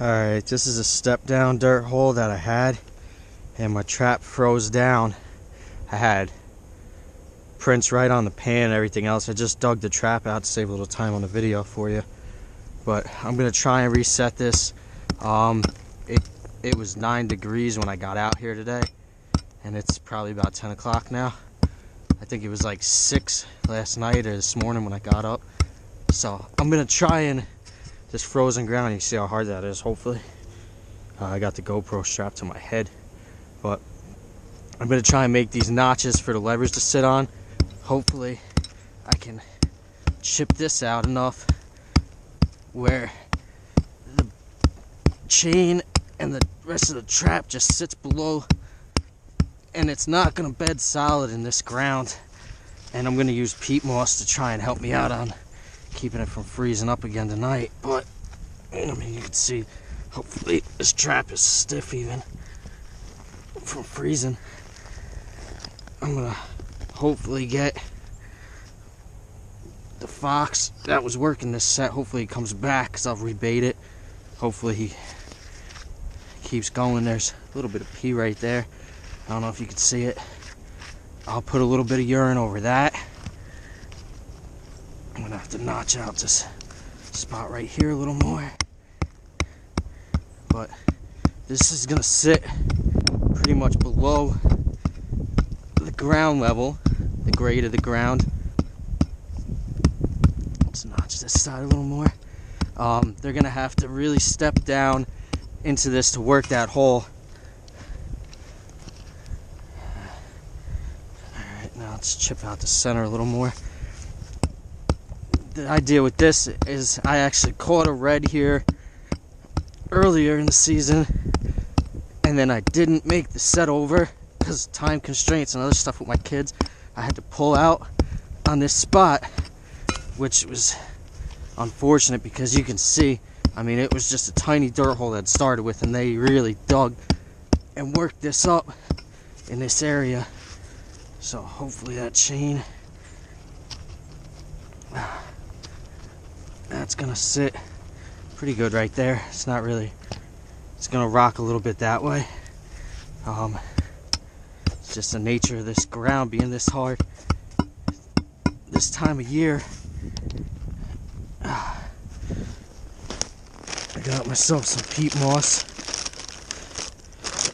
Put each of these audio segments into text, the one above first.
Alright, this is a step down dirt hole that I had, and my trap froze down. I had prints right on the pan and everything else. I just dug the trap out to save a little time on the video for you. But I'm gonna try and reset this. It was 9 degrees when I got out here today, and it's probably about 10 o'clock now. I think it was like 6 last night or this morning when I got up. So I'm gonna try and this frozen ground, you see how hard that is, hopefully. I got the GoPro strapped to my head, but I'm gonna try and make these notches for the levers to sit on. Hopefully I can chip this out enough where the chain and the rest of the trap just sits below, and it's not gonna bed solid in this ground. And I'm gonna use peat moss to try and help me out on keeping it from freezing up again tonight. But I mean, you can see, hopefully this trap is stiff even from freezing. I'm gonna hopefully get the fox that was working this set, hopefully he comes back, because I'll rebait it. Hopefully he keeps going. There's a little bit of pee right there. I don't know if you can see it. I'll put a little bit of urine over that. I'm gonna have to notch out this spot right here a little more. But this is gonna sit pretty much below the ground level, the grade of the ground. Let's notch this side a little more. They're gonna have to really step down into this to work that hole. Alright, now let's chip out the center a little more. The idea with this is I actually caught a red here earlier in the season, and then I didn't make the set over because of time constraints and other stuff with my kids. I had to pull out on this spot, which was unfortunate because you can see, I mean, it was just a tiny dirt hole that started with, and they really dug and worked this up in this area. So hopefully that chain, that's gonna sit pretty good right there. It's not really, it's gonna rock a little bit that way. It's just the nature of this ground being this hard this time of year. I got myself some peat moss.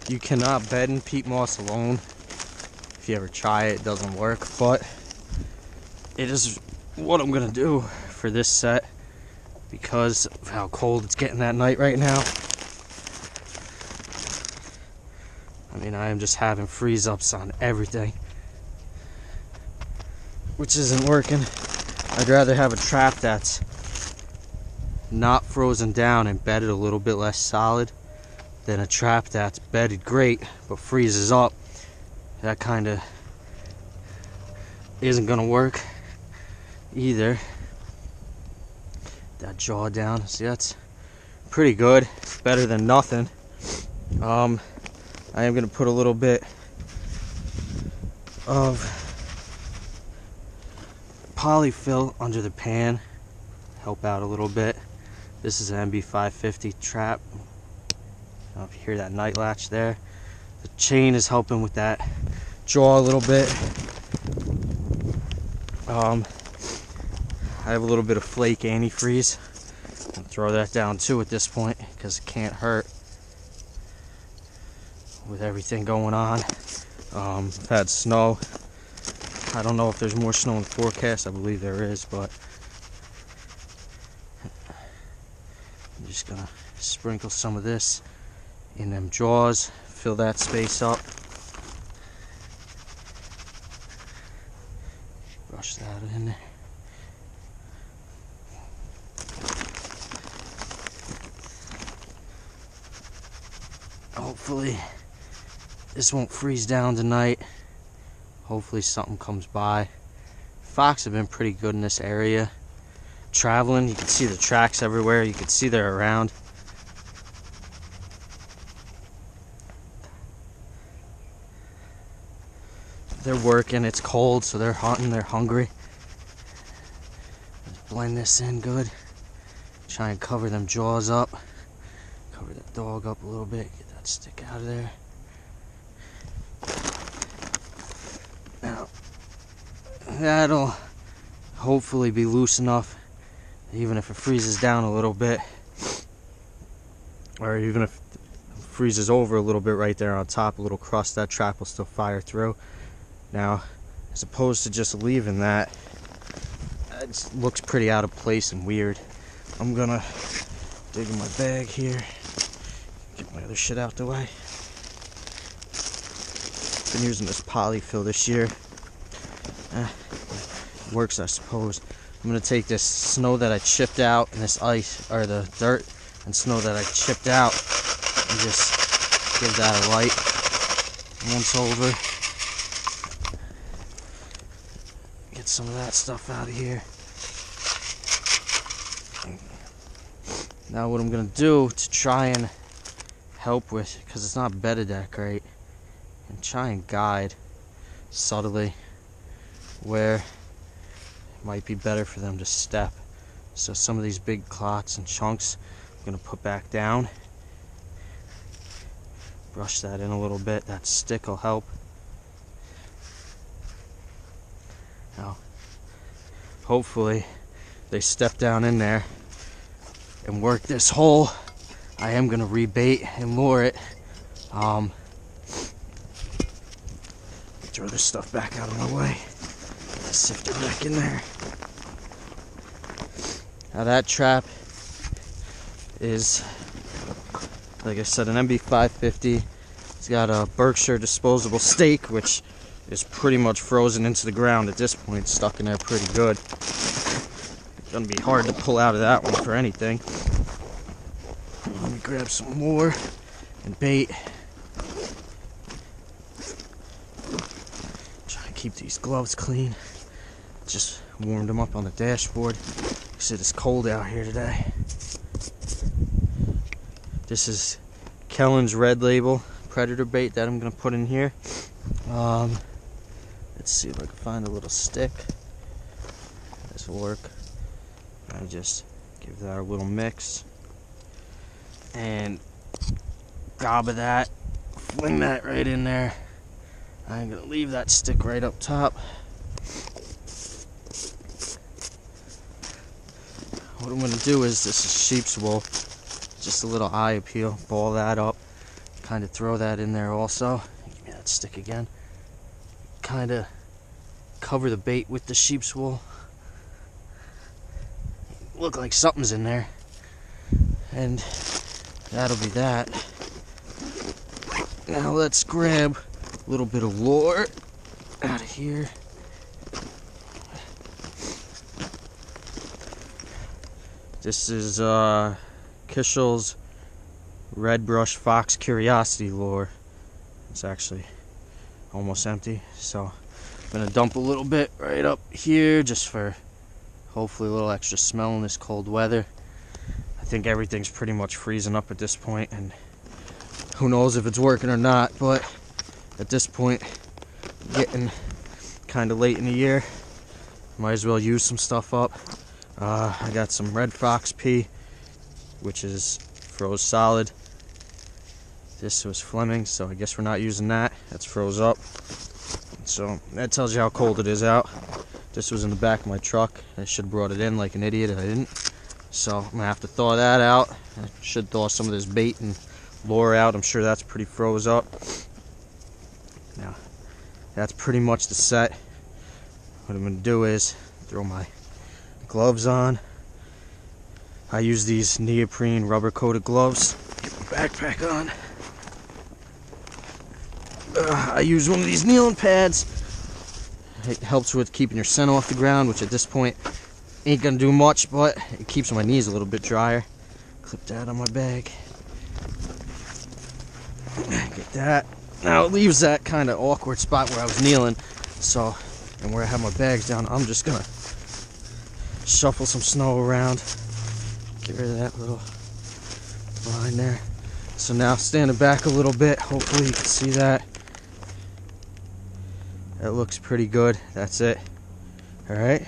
You cannot bed in peat moss alone. If you ever try it, it doesn't work, but it is what I'm gonna do for this set because of how cold it's getting that night right now. I mean, I am just having freeze ups on everything, which isn't working. I'd rather have a trap that's not frozen down and bedded a little bit less solid than a trap that's bedded great but freezes up. That kind of isn't gonna work either. That jaw down, see, that's pretty good. It's better than nothing. I am gonna put a little bit of polyfill under the pan, help out a little bit. This is an MB550 trap. I don't know if you hear that night latch there. The chain is helping with that jaw a little bit. I have a little bit of flake antifreeze. I'll throw that down too at this point because it can't hurt with everything going on. I've had snow. I don't know if there's more snow in the forecast. I believe there is, but I'm just gonna sprinkle some of this in them jaws, fill that space up. Brush that in there. Hopefully this won't freeze down tonight. Hopefully something comes by. Fox have been pretty good in this area. Traveling, you can see the tracks everywhere. You can see they're around. They're working, it's cold, so they're hunting, they're hungry. Just blend this in good. Try and cover them jaws up. Cover that dog up a little bit, get that stick out of there. Now, that'll hopefully be loose enough, even if it freezes down a little bit, or even if it freezes over a little bit right there on top, a little crust, that trap will still fire through. Now, as opposed to just leaving that, it looks pretty out of place and weird. I'm gonna dig in my bag here, get my other shit out the way. Been using this polyfill this year. Works, I suppose. I'm gonna take this snow that I chipped out and this ice, or the dirt and snow that I chipped out, and just give that a light once over. Get some of that stuff out of here. Now what I'm going to do to try and help with, because it's not bedded that great, and try and guide subtly where it might be better for them to step. So some of these big clots and chunks I'm going to put back down. Brush that in a little bit. That stick will help. Now, hopefully they step down in there and work this hole. I am gonna rebait and lure it. Throw this stuff back out of my way. Sift it back in there. Now that trap is, like I said, an MB550. It's got a Berkshire disposable stake, which is pretty much frozen into the ground at this point, stuck in there pretty good. It's gonna be hard to pull out of that one for anything. Let me grab some more and bait. Try to keep these gloves clean. Just warmed them up on the dashboard. You said it's cold out here today. This is Kellen's Red Label Predator bait that I'm gonna put in here. Let's see if I can find a little stick. This will work. I just give that a little mix and gob of that, fling that right in there. I'm gonna leave that stick right up top. What I'm gonna do is, this is sheep's wool, just a little eye appeal, ball that up, kind of throw that in there also. Give me that stick again. Kind of cover the bait with the sheep's wool. Look like something's in there, and that'll be that. Now let's grab a little bit of lure out of here. This is Kishel's Red Brush Fox Curiosity lure. It's actually almost empty, so I'm gonna dump a little bit right up here just for hopefully a little extra smell in this cold weather. I think everything's pretty much freezing up at this point, and who knows if it's working or not, but at this point, getting kind of late in the year, might as well use some stuff up. I got some Red Fox pea, which is froze solid. This was Fleming, so I guess we're not using that. That's froze up. So that tells you how cold it is out. This was in the back of my truck. I should have brought it in like an idiot, and I didn't. So I'm gonna have to thaw that out. I should thaw some of this bait and lure out. I'm sure that's pretty froze up. Now, that's pretty much the set. What I'm gonna do is throw my gloves on. I use these neoprene rubber coated gloves. Get my backpack on. I use one of these kneeling pads. It helps with keeping your scent off the ground, which at this point ain't gonna do much, but it keeps my knees a little bit drier. Clip that on my bag. Get that. Now it leaves that kind of awkward spot where I was kneeling, so, and where I have my bags down, I'm just gonna shuffle some snow around, get rid of that little line there. So now standing back a little bit, hopefully you can see that. That looks pretty good. That's it. Alright.